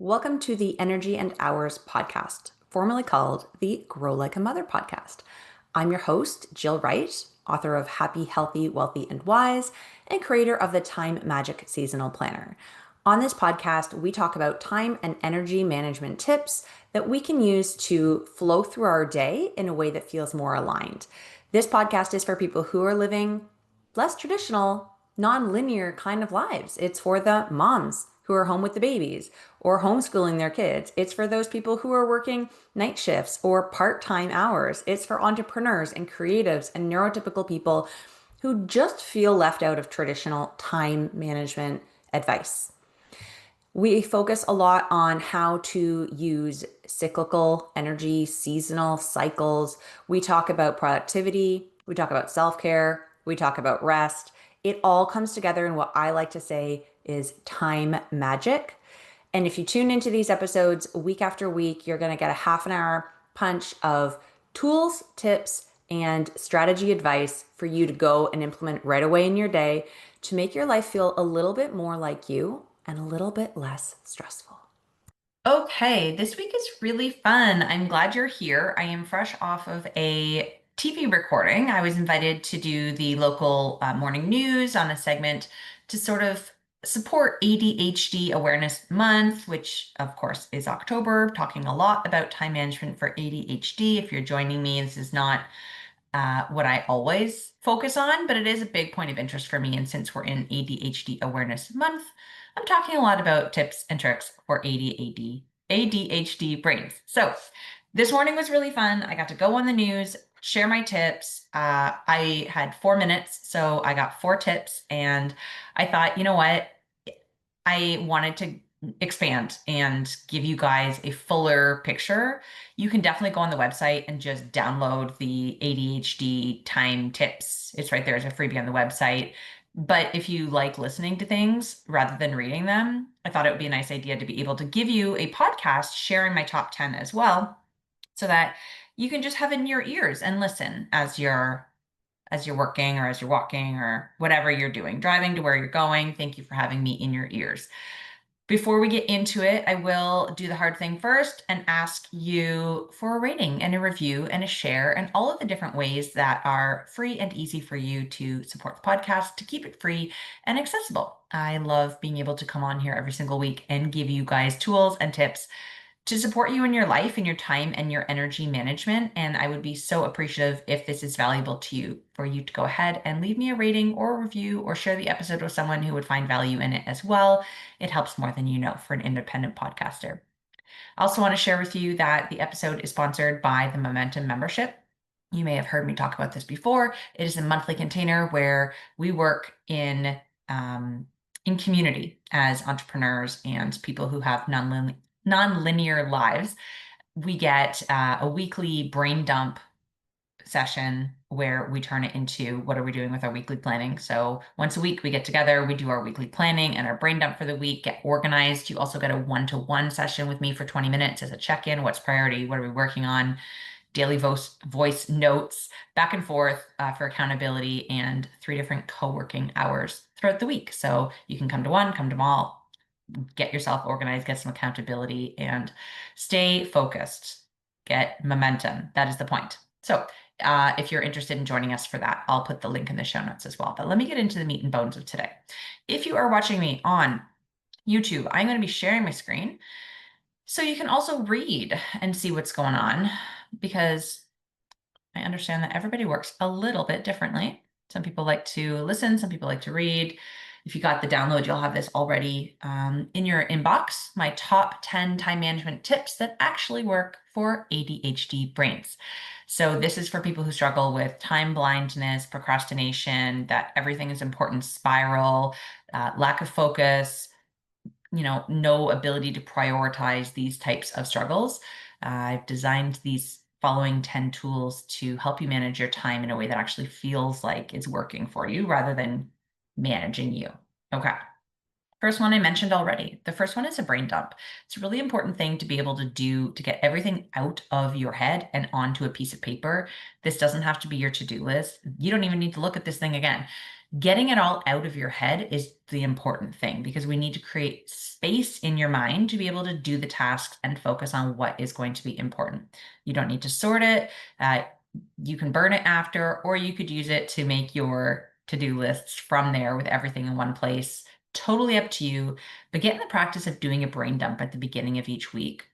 Welcome to the Energy and Hours podcast, formerly called the Grow Like a Mother podcast. I'm your host, Jill Wright, author of Happy, Healthy, Wealthy, and Wise, and creator of the Time Magic Seasonal Planner. On this podcast, we talk about time and energy management tips that we can use to flow through our day in a way that feels more aligned. This podcast is for people who are living less traditional, non-linear kind of lives. It's for the moms who are home with the babies or homeschooling their kids. It's for those people who are working night shifts or part-time hours. It's for entrepreneurs and creatives and neurotypical people who just feel left out of traditional time management advice. We focus a lot on how to use cyclical energy, seasonal cycles. We talk about productivity. We talk about self-care. We talk about rest. It all comes together in what I like to say is time magic. And if you tune into these episodes week after week, you're going to get a half an hour punch of tools, tips, and strategy advice for you to go and implement right away in your day to make your life feel a little bit more like you and a little bit less stressful. Okay, this week is really fun. I'm glad you're here. I am fresh off of a TV recording. I was invited to do the local morning news on a segment to sort of support ADHD Awareness Month, which of course is October, talking a lot about time management for ADHD. If you're joining me, this is not what I always focus on, but it is a big point of interest for me. And since we're in ADHD Awareness Month, I'm talking a lot about tips and tricks for ADHD brains. So this morning was really fun. I got to go on the news, share my tips. I had 4 minutes, so I got 4 tips, and I thought, you know what? I wanted to expand and give you guys a fuller picture. You can definitely go on the website and just download the ADHD time tips. It's right there as a freebie on the website. But if you like listening to things rather than reading them, I thought it would be a nice idea to be able to give you a podcast sharing my top 10 as well, so that you can just have it in your ears and listen as you're working or as you're walking or whatever you're doing, driving to where you're going. Thank you for having me in your ears. Before we get into it, I will do the hard thing first and ask you for a rating and a review and a share and all of the different ways that are free and easy for you to support the podcast, to keep it free and accessible. I love being able to come on here every single week and give you guys tools and tips to support you in your life and your time and your energy management. And I would be so appreciative if this is valuable to you, for you to go ahead and leave me a rating or a review or share the episode with someone who would find value in it as well. It helps more than you know for an independent podcaster. I also want to share with you that the episode is sponsored by the Momentum membership. You may have heard me talk about this before. It is a monthly container where we work in community as entrepreneurs and people who have non-linear lives. We get a weekly brain dump session where we turn it into what are we doing with our weekly planning. So once a week we get together, we do our weekly planning and our brain dump for the week, get organized. You also get a one-to-one session with me for 20 minutes as a check-in. What's priority? What are we working on? Daily voice notes, back and forth for accountability, and 3 different co-working hours throughout the week. So you can come to one, come to them all, get yourself organized, get some accountability, and stay focused. Get momentum. That is the point. So if you're interested in joining us for that, I'll put the link in the show notes as well. But let me get into the meat and bones of today. If you are watching me on YouTube, I'm going to be sharing my screen so you can also read and see what's going on, because I understand that everybody works a little bit differently. Some people like to listen, some people like to read. If you got the download, you'll have this already in your inbox, my top 10 time management tips that actually work for ADHD brains. So this is for people who struggle with time blindness, procrastination, that everything is important spiral, lack of focus, no ability to prioritize these types of struggles. I've designed these following 10 tools to help you manage your time in a way that actually feels like it's working for you rather than managing you. Okay. First one I mentioned already. The first one is a brain dump. It's a really important thing to be able to do to get everything out of your head and onto a piece of paper. This doesn't have to be your to-do list. You don't even need to look at this thing again. Getting it all out of your head is the important thing because we need to create space in your mind to be able to do the tasks and focus on what is going to be important. You don't need to sort it. Uh, you can burn it after, or you could use it to make your to-do lists from there with everything in one place. Totally up to you. But get in the practice of doing a brain dump at the beginning of each week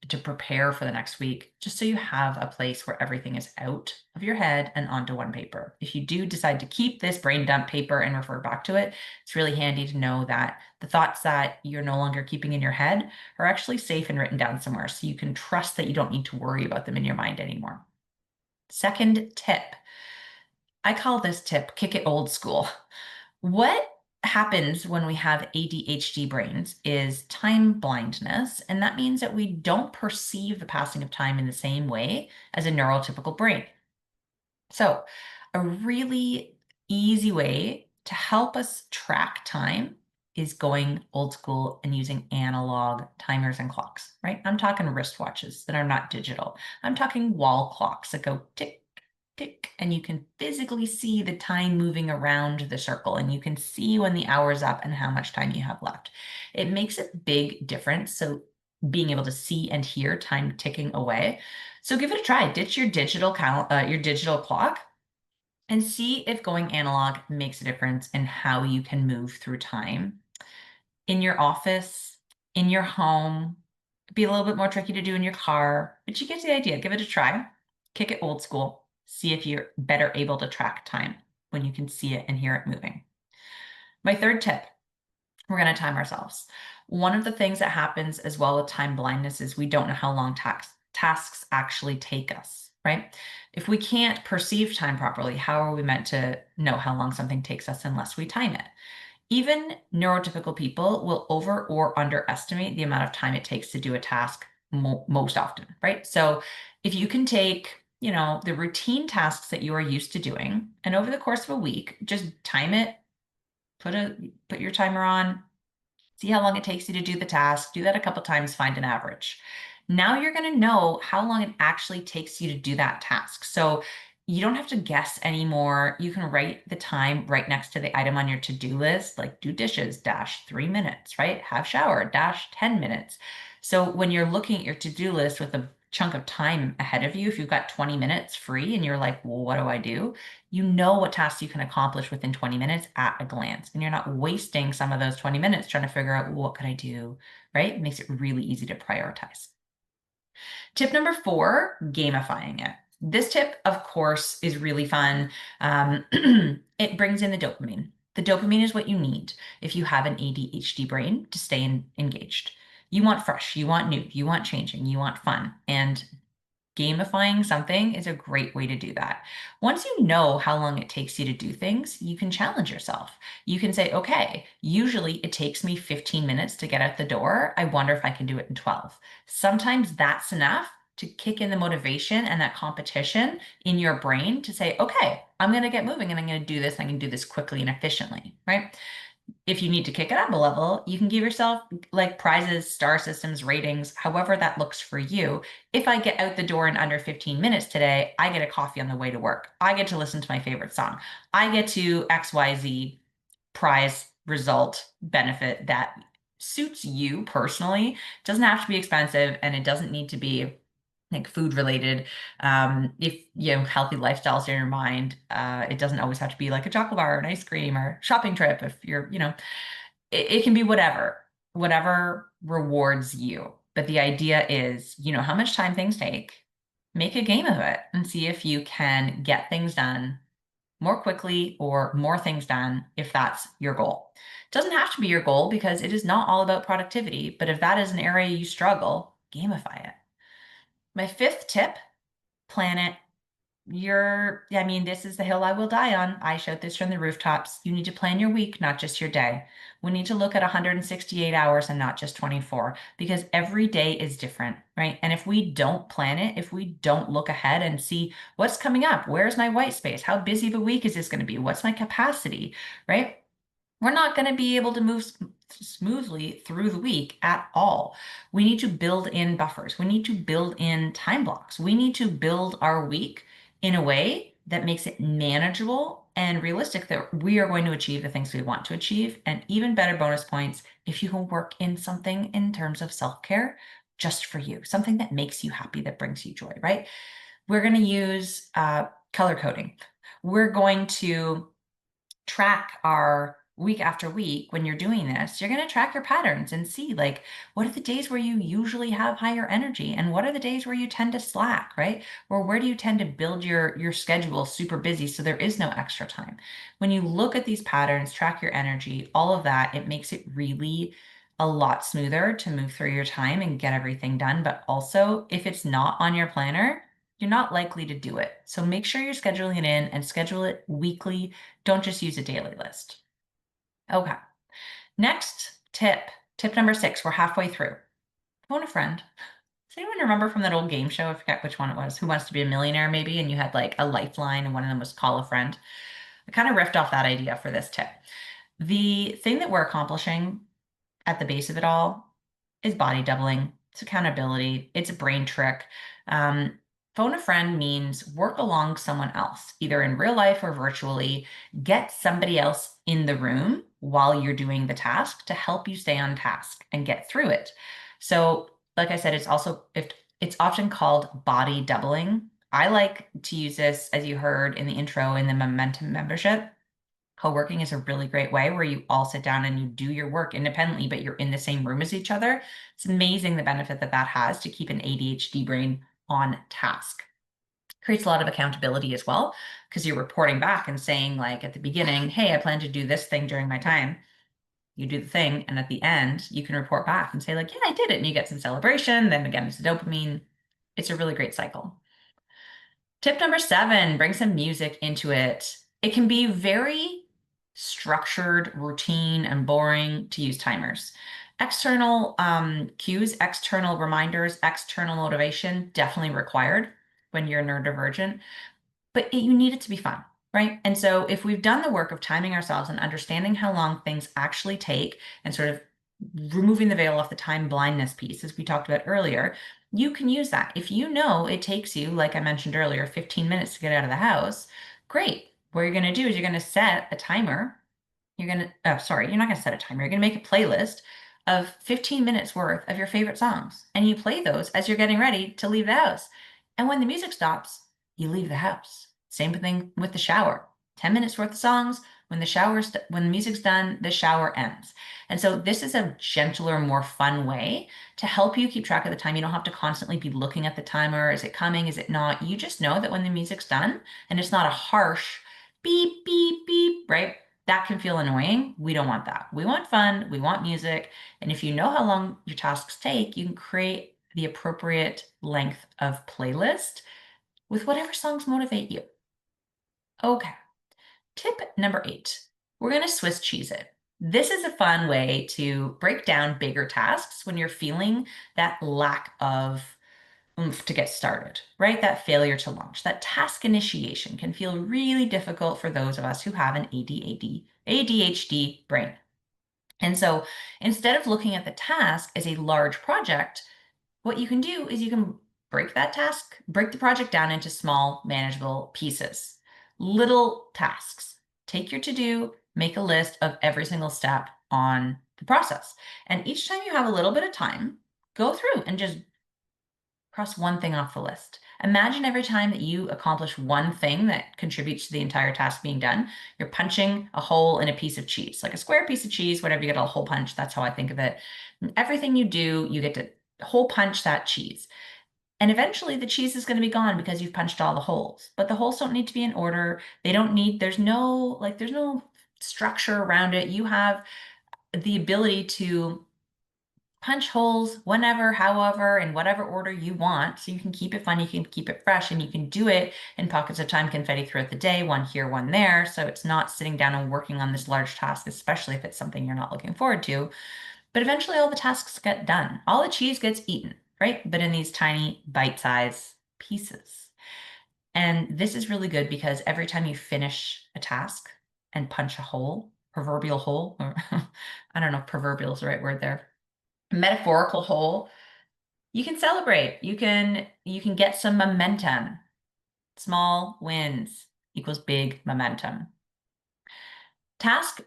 to prepare for the next week, just so you have a place where everything is out of your head and onto one paper. If you do decide to keep this brain dump paper and refer back to it, it's really handy to know that the thoughts that you're no longer keeping in your head are actually safe and written down somewhere, so you can trust that you don't need to worry about them in your mind anymore. Second tip, I call this tip kick it old school. What happens when we have ADHD brains is time blindness, and that means that we don't perceive the passing of time in the same way as a neurotypical brain. So, a really easy way to help us track time is going old school and using analog timers and clocks, right? I'm talking wristwatches that are not digital. I'm talking wall clocks that go tick, tick, and you can physically see the time moving around the circle, and you can see when the hour's up and how much time you have left. It makes a big difference. So, being able to see and hear time ticking away. So give it a try. Ditch your digital clock, and see if going analog makes a difference in how you can move through time in your office, in your home. It'd be a little bit more tricky to do in your car, but you get the idea. Give it a try. Kick it old school. See if you're better able to track time when you can see it and hear it moving. My third tip, we're going to time ourselves. One of the things that happens as well with time blindness is we don't know how long tasks actually take us, right? If we can't perceive time properly, how are we meant to know how long something takes us unless we time it? Even neurotypical people will over or underestimate the amount of time it takes to do a task most often, right? So if you can take, the routine tasks that you are used to doing, and over the course of a week, just time it, put your timer on, see how long it takes you to do the task, do that a couple times, find an average. Now you're going to know how long it actually takes you to do that task. So you don't have to guess anymore. You can write the time right next to the item on your to-do list, like do dishes, dash 3 minutes, right? Have shower, dash 10 minutes. So when you're looking at your to-do list with a chunk of time ahead of you, if you've got 20 minutes free and you're like, well, what do I do? You know what tasks you can accomplish within 20 minutes at a glance. And you're not wasting some of those 20 minutes trying to figure out, well, what could I do, right? It makes it really easy to prioritize. Tip number 4, gamifying it. This tip, of course, is really fun. It brings in the dopamine. The dopamine is what you need if you have an ADHD brain to stay engaged. You want fresh, you want new, you want changing, you want fun. And gamifying something is a great way to do that. Once you know how long it takes you to do things, you can challenge yourself. You can say, okay, usually it takes me 15 minutes to get out the door. I wonder if I can do it in 12. Sometimes that's enough to kick in the motivation and that competition in your brain to say, okay, I'm going to get moving and I'm going to do this. And I can do this quickly and efficiently, right? If you need to kick it up a level, you can give yourself like prizes, star systems, ratings, however that looks for you. If I get out the door in under 15 minutes today, I get a coffee on the way to work. I get to listen to my favorite song. I get to XYZ prize result benefit that suits you personally. It doesn't have to be expensive and it doesn't need to be like food related. If you know healthy lifestyles in your mind, it doesn't always have to be like a chocolate bar or an ice cream or shopping trip. If you're, it can be whatever rewards you. But the idea is, how much time things take, make a game of it and see if you can get things done more quickly or more things done if that's your goal. It doesn't have to be your goal because it is not all about productivity, but if that is an area you struggle, gamify it. My fifth tip, plan it. This is the hill I will die on. I shout this from the rooftops. You need to plan your week, not just your day. We need to look at 168 hours and not just 24 because every day is different, right? And if we don't plan it, if we don't look ahead and see what's coming up, where's my white space? How busy of a week is this going to be? What's my capacity, right? We're not going to be able to move smoothly through the week at all. We need to build in buffers. We need to build in time blocks. We need to build our week in a way that makes it manageable and realistic that we are going to achieve the things we want to achieve. And even better bonus points if you can work in something in terms of self-care just for you, something that makes you happy, that brings you joy, right? We're going to use color coding. We're going to track our week after week. When you're doing this, you're going to track your patterns and see, like, what are the days where you usually have higher energy and what are the days where you tend to slack, right? Or where do you tend to build your schedule super busy so there is no extra time? When you look at these patterns, track your energy, all of that, it makes it really a lot smoother to move through your time and get everything done. But also, if it's not on your planner, you're not likely to do it. So make sure you're scheduling it in and schedule it weekly. Don't just use a daily list. Okay. Next tip number 6. We're halfway through. Phone a friend. Does anyone remember from that old game show? I forget which one it was. Who Wants to Be a Millionaire, maybe? And you had like a lifeline, and one of them was call a friend. I kind of riffed off that idea for this tip. The thing that we're accomplishing at the base of it all is body doubling. It's accountability. It's a brain trick. Um, Phone a friend means work along someone else, either in real life or virtually. Get somebody else in the room while you're doing the task to help you stay on task and get through it. So, like I said, it's often called body doubling. I like to use this, as you heard in the intro, in the Momentum membership. Co-working is a really great way where you all sit down and you do your work independently, but you're in the same room as each other. It's amazing the benefit that that has to keep an ADHD brain on task. Creates a lot of accountability as well, because you're reporting back and saying, like, at the beginning, hey, I plan to do this thing during my time. You do the thing, and at the end, you can report back and say, like, yeah, I did it. And you get some celebration. Then again, it's dopamine. It's a really great cycle. Tip number 7, bring some music into it. It can be very structured, routine, and boring to use timers. External cues, external reminders, external motivation, definitely required when you're neurodivergent, but you need it to be fun, right? And so if we've done the work of timing ourselves and understanding how long things actually take and sort of removing the veil off the time blindness piece, as we talked about earlier, you can use that. If you know it takes you, like I mentioned earlier, 15 minutes to get out of the house, great. What you're going to do is you're going to set a timer. You're not going to set a timer. You're going to make a playlist of 15 minutes worth of your favorite songs. And you play those as you're getting ready to leave the house. And when the music stops, you leave the house. Same thing with the shower. 10 minutes worth of songs. When when the music's done, the shower ends. And so this is a gentler, more fun way to help you keep track of the time. You don't have to constantly be looking at the timer. Is it coming? Is it not? You just know that when the music's done and it's not a harsh beep, beep, beep, right? That can feel annoying. We don't want that. We want fun. We want music. And if you know how long your tasks take, you can create the appropriate length of playlist with whatever songs motivate you. Okay. Tip number 8. We're going to Swiss cheese it. This is a fun way to break down bigger tasks when you're feeling that lack of oomph to get started, right? That failure to launch, that task initiation can feel really difficult for those of us who have an ADHD brain. And so instead of looking at the task as a large project, what you can do is you can break the project down into small, manageable pieces, little tasks. Take your to-do, make a list of every single step on the process. And each time you have a little bit of time, go through and just cross one thing off the list. Imagine every time that you accomplish one thing that contributes to the entire task being done, you're punching a hole in a piece of cheese, like a square piece of cheese, whatever, you get a hole punch. That's how I think of it. And everything you do, you get to hole punch that cheese. And eventually the cheese is going to be gone because you've punched all the holes. But the holes don't need to be in order. There's no structure around it. You have the ability to punch holes whenever, however, in whatever order you want. So you can keep it fun, you can keep it fresh, and you can do it in pockets of time confetti throughout the day, one here, one there. So it's not sitting down and working on this large task, especially if it's something you're not looking forward to. But eventually all the tasks get done. All the cheese gets eaten, right? But in these tiny bite-sized pieces. And this is really good because every time you finish a task and punch a hole, proverbial hole, or I don't know if proverbial is the right word there, metaphorical hole, you can celebrate. You can get some momentum, small wins. equals big momentum. Task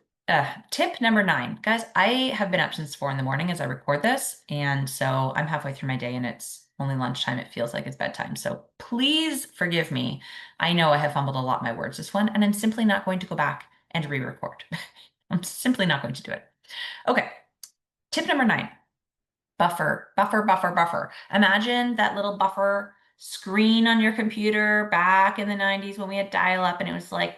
Tip number 9. Guys, I have been up since 4 in the morning as I record this, and so I'm halfway through my day and it's only lunchtime. It feels like it's bedtime. So please forgive me. I know I have fumbled a lot in my words this one, and I'm simply not going to go back and re-record. I'm simply not going to do it. Okay, tip number 9. Buffer, buffer, buffer, buffer. Imagine that little buffer screen on your computer back in the 90s when we had dial-up and it was like,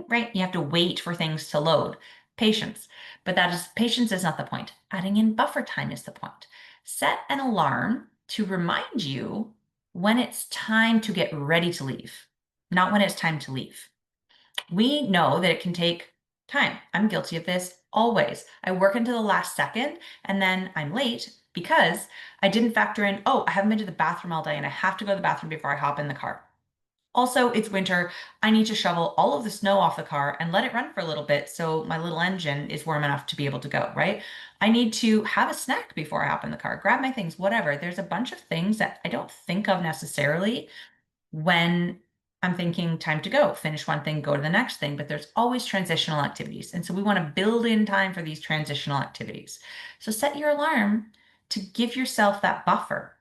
right? You have to wait for things to load. Patience. But patience is not the point. Adding in buffer time is the point. Set an alarm to remind you when it's time to get ready to leave, not when it's time to leave. We know that it can take time. I'm guilty of this always. I work until the last second and then I'm late because I didn't factor in, oh, I haven't been to the bathroom all day and I have to go to the bathroom before I hop in the car. Also, it's winter. I need to shovel all of the snow off the car and let it run for a little bit so my little engine is warm enough to be able to go, right? I need to have a snack before I hop in the car, grab my things, whatever. There's a bunch of things that I don't think of necessarily when I'm thinking time to go, finish one thing, go to the next thing, but there's always transitional activities. And so we want to build in time for these transitional activities. So set your alarm to give yourself that buffer.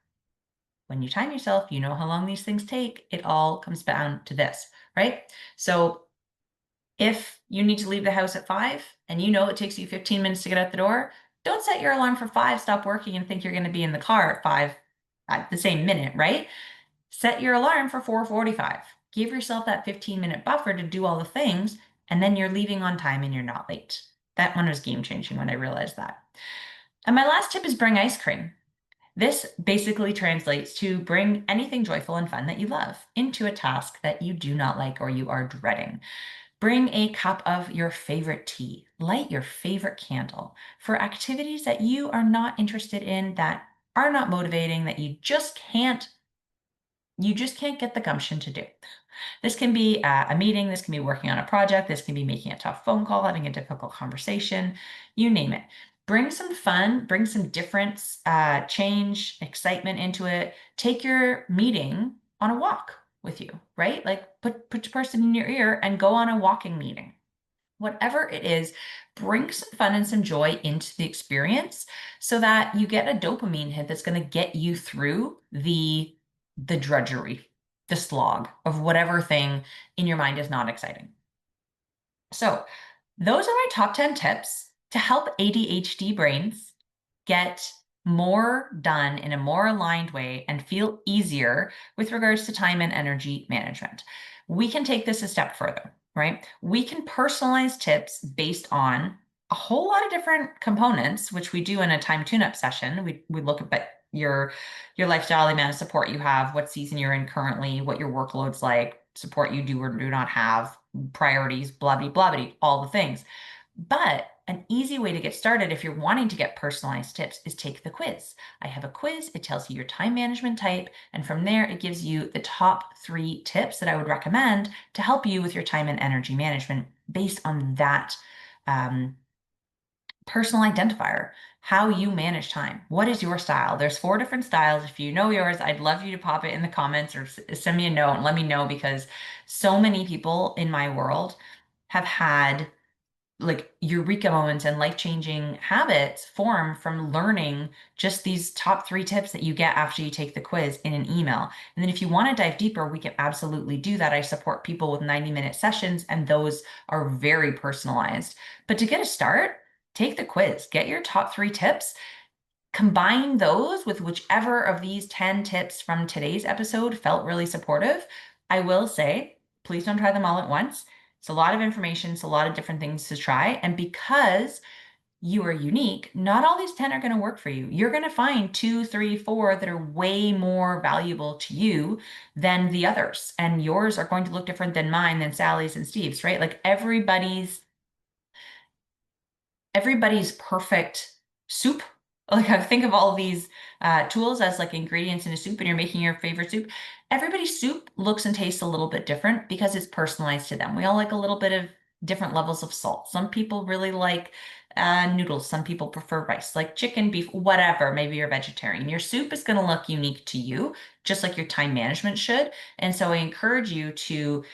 When you time yourself, you know how long these things take. It all comes down to this, right? So if you need to leave the house at 5 and you know it takes you 15 minutes to get out the door, don't set your alarm for 5, stop working and think you're going to be in the car at 5 at the same minute, right? Set your alarm for 4:45. Give yourself that 15-minute buffer to do all the things, and then you're leaving on time and you're not late. That one was game changing when I realized that. And my last tip is bring ice cream. This basically translates to bring anything joyful and fun that you love into a task that you do not like or you are dreading. Bring a cup of your favorite tea. Light your favorite candle for activities that you are not interested in, that are not motivating, that you just can't get the gumption to do. This can be a meeting, this can be working on a project, this can be making a tough phone call, having a difficult conversation, you name it. Bring some fun, bring some difference, change, excitement into it. Take your meeting on a walk with you, right? Like put your person in your ear and go on a walking meeting. Whatever it is, bring some fun and some joy into the experience so that you get a dopamine hit that's going to get you through the drudgery, the slog of whatever thing in your mind is not exciting. So, those are my top 10 tips to help ADHD brains get more done in a more aligned way and feel easier with regards to time and energy management. We can take this a step further, right? We can personalize tips based on a whole lot of different components, which we do in a time tune-up session. We look at your lifestyle, the amount of support you have, what season you're in currently, what your workload's like, support you do or do not have, priorities, blah, blah, blah, blah, all the things. But an easy way to get started if you're wanting to get personalized tips is take the quiz. I have a quiz. It tells you your time management type. And from there, it gives you the top 3 tips that I would recommend to help you with your time and energy management based on that personal identifier, how you manage time. What is your style? There's 4 different styles. If you know yours, I'd love you to pop it in the comments or send me a note and let me know, because so many people in my world have had like eureka moments and life-changing habits form from learning just these top 3 tips that you get after you take the quiz in an email. And then if you want to dive deeper, we can absolutely do that. I support people with 90-minute sessions, and those are very personalized. But to get a start, take the quiz, get your top 3 tips, combine those with whichever of these 10 tips from today's episode felt really supportive. I will say, please don't try them all at once. It's a lot of information, it's a lot of different things to try. And because you are unique, not all these 10 are going to work for you. You're going to find 2, 3, 4 that are way more valuable to you than the others. And yours are going to look different than mine, than Sally's and Steve's, right? Like everybody's perfect soup. Like I think of all these tools as like ingredients in a soup and you're making your favorite soup. Everybody's soup looks and tastes a little bit different because it's personalized to them. We all like a little bit of different levels of salt. Some people really like noodles. Some people prefer rice, like chicken, beef, whatever. Maybe you're vegetarian. Your soup is going to look unique to you, just like your time management should. And so I encourage you to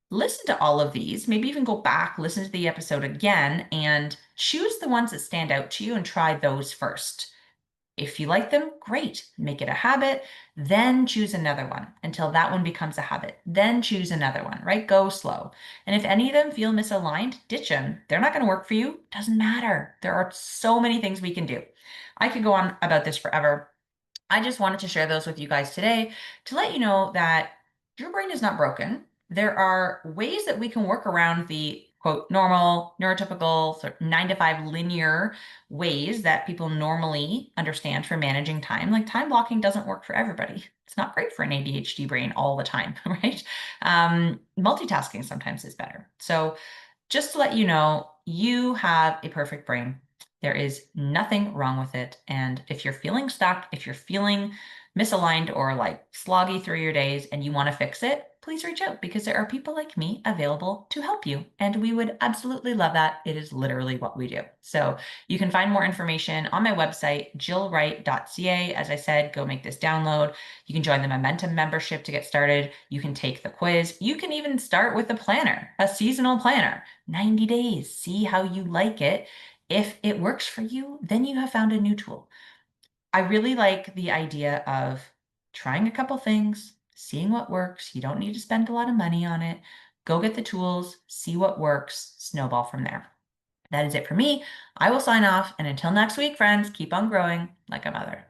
listen to all of these, maybe even go back, listen to the episode again, and choose the ones that stand out to you and try those first. If you like them, great. Make it a habit. Then choose another one until that one becomes a habit. Then choose another one, right? Go slow. And if any of them feel misaligned, ditch them. They're not going to work for you. Doesn't matter. There are so many things we can do. I could go on about this forever. I just wanted to share those with you guys today to let you know that your brain is not broken. There are ways that we can work around the quote normal, neurotypical, sort of 9 to 5 linear ways that people normally understand for managing time. Like time blocking doesn't work for everybody. It's not great for an ADHD brain all the time, right? Multitasking sometimes is better. So just to let you know, you have a perfect brain. There is nothing wrong with it. And if you're feeling stuck, if you're feeling misaligned or like sloggy through your days and you want to fix it, please reach out because there are people like me available to help you. And we would absolutely love that. It is literally what we do. So you can find more information on my website, jillwright.ca. As I said, go make this download. You can join the Momentum membership to get started. You can take the quiz. You can even start with a planner, a seasonal planner, 90 days. See how you like it. If it works for you, then you have found a new tool. I really like the idea of trying a couple things, seeing what works. You don't need to spend a lot of money on it. Go get the tools, see what works, snowball from there. That is it for me. I will sign off. And until next week, friends, keep on growing like a mother.